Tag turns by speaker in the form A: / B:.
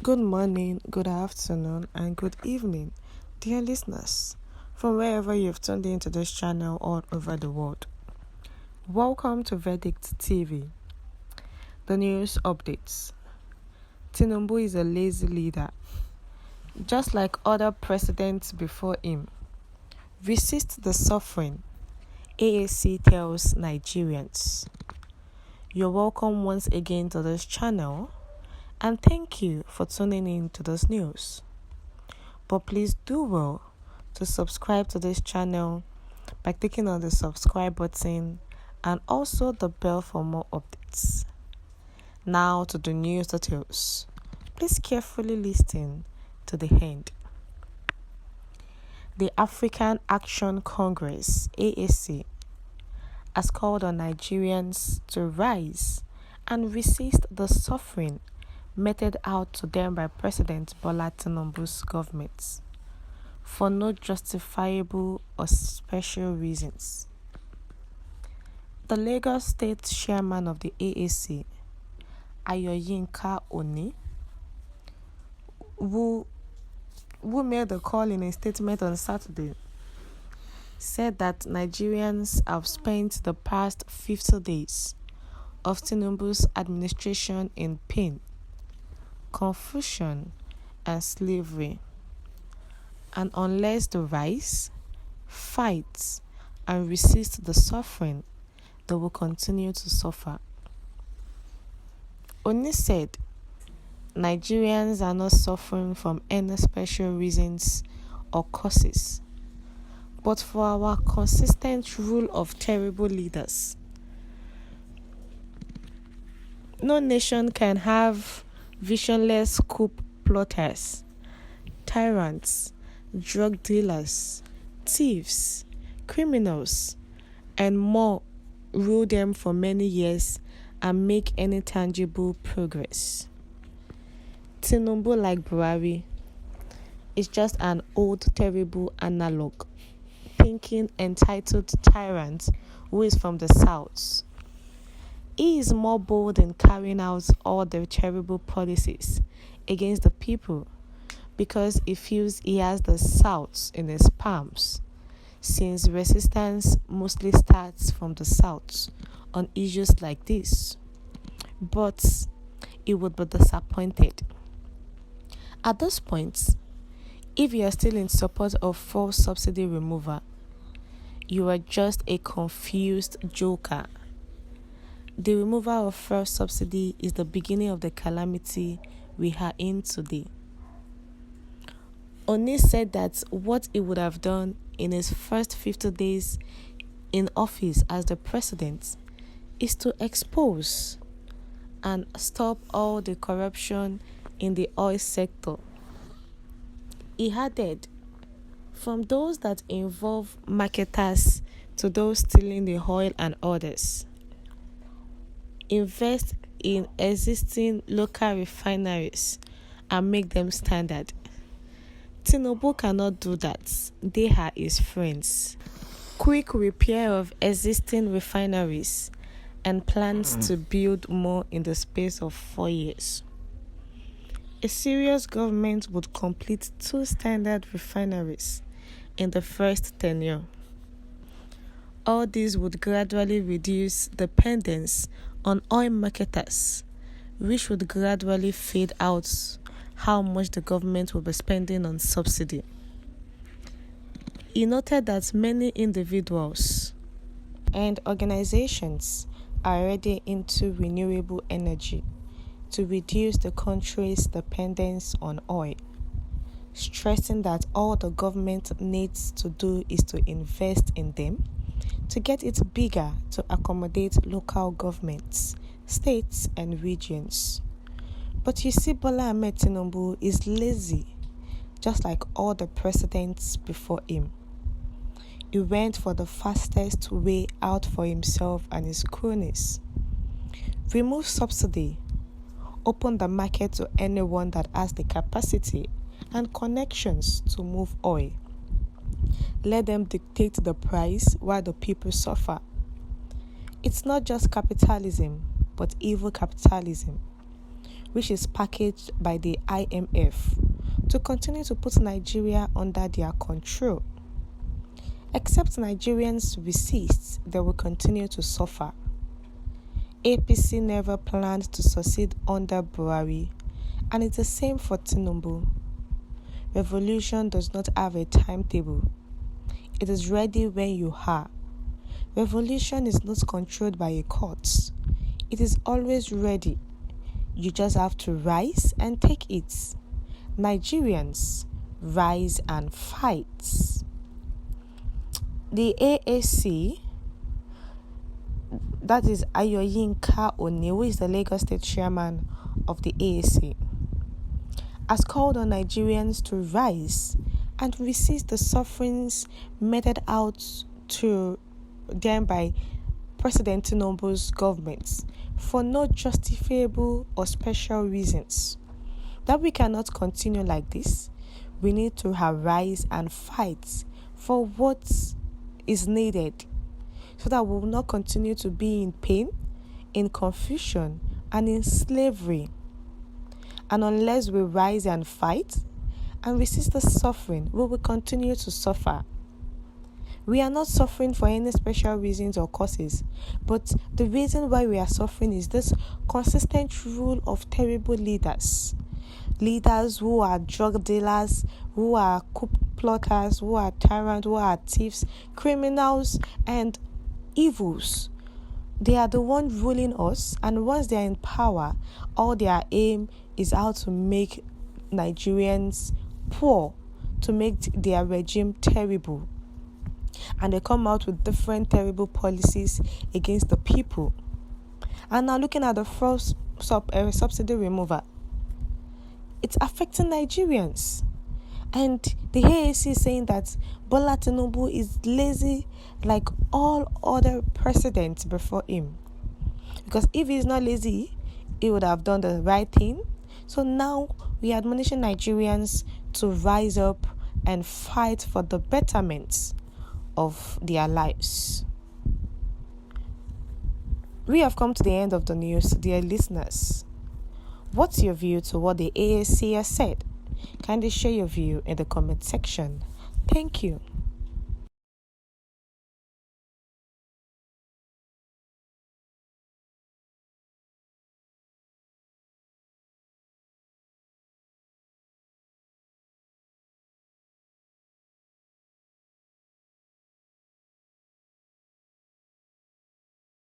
A: Good morning, good afternoon, and good evening, dear listeners, from wherever you've tuned into this channel all over the world. Welcome to Verdict TV. The news updates. Tinubu is a lazy leader, just like other presidents before him. Resist the suffering, AAC tells Nigerians. You're welcome once again to this channel, and thank you for tuning in to this news. But please do well to subscribe to this channel by clicking on the subscribe button and also the bell for more updates. Now to the news details. Please carefully listen to the end. The African Action Congress, AAC, has called on Nigerians to rise and resist the suffering meted out to them by President Bola Tinubu's government for no justifiable or special reasons. The Lagos State Chairman of the AAC, Ayoyinka Oni, who made the call in a statement on Saturday, said that Nigerians have spent the past 50 days of Tinubu's administration in pain, confusion, and slavery. And unless they rise, fight, and resist the suffering, they will continue to suffer. Oni said, Nigerians are not suffering from any special reasons or causes, but for our consistent rule of terrible leaders. No nation can have visionless coup plotters, tyrants, drug dealers, thieves, criminals, and more rule them for many years and make any tangible progress. Tinubu, like Buhari, is just an old terrible analog, thinking entitled tyrant who is from the south. He is more bold in carrying out all the terrible policies against the people because he feels he has the South in his palms, since resistance mostly starts from the South on issues like this. But he would be disappointed. At this point, if you are still in support of fuel subsidy removal, you are just a confused joker. The removal of fuel subsidy is the beginning of the calamity we are in today. Oni said that what he would have done in his first 50 days in office as the president is to expose and stop all the corruption in the oil sector. He added, from those that involve marketers to those stealing the oil and others, invest in existing local refineries and make them standard. Tinubu cannot do that. They are his friends. Quick repair of existing refineries and plans to build more in the space of 4 years. A serious government would complete 2 standard refineries in the first tenure. All this would gradually reduce dependence on oil marketers, which would gradually fade out how much the government will be spending on subsidy. He noted that many individuals and organizations are already into renewable energy to reduce the country's dependence on oil, stressing that all the government needs to do is to invest in them to get it bigger to accommodate local governments, states, and regions. But you see, Bola Ahmed Tinubu is lazy, just like all the presidents before him. He went for the fastest way out for himself and his cronies. Remove subsidy, open the market to anyone that has the capacity and connections to move oil. Let them dictate the price while the people suffer. It's not just capitalism, but evil capitalism. which is packaged by the IMF to continue to put Nigeria under their control. Except Nigerians resist, they will continue to suffer. APC never planned to succeed under Buhari, and it's the same for Tinubu. Revolution does not have a timetable. It is ready when you are. Revolution is not controlled by a court. It is always ready. You just have to rise and take it. Nigerians, rise and fight. The AAC, that is Ayoyinka Oni, who is the Lagos State Chairman of the AAC, has called on Nigerians to rise and resist the sufferings meted out to them by President Tinubu's government for no justifiable or special reasons. That we cannot continue like this. We need to arise and fight for what is needed so that we will not continue to be in pain, in confusion, and in slavery. And unless we rise and fight and resist the suffering, we will continue to suffer. We are not suffering for any special reasons or causes, but the reason why we are suffering is this consistent rule of terrible leaders. Leaders who are drug dealers, who are coup plotters, who are tyrants, who are thieves, criminals, and evils. They are the ones ruling us, and once they are in power, all their aim is how to make Nigerians poor, to make their regime terrible. And they come out with different terrible policies against the people. And now looking at the first subsidy removal, it's affecting Nigerians. And the AAC is saying that Bola Tinubu is lazy like all other presidents before him. Because if he's not lazy, he would have done the right thing. So now we are admonishing Nigerians to rise up and fight for the betterment of their lives. We have come to the end of the news, dear listeners. What's your view to what the AAC has said? Kindly share your view in the comment section. Thank you.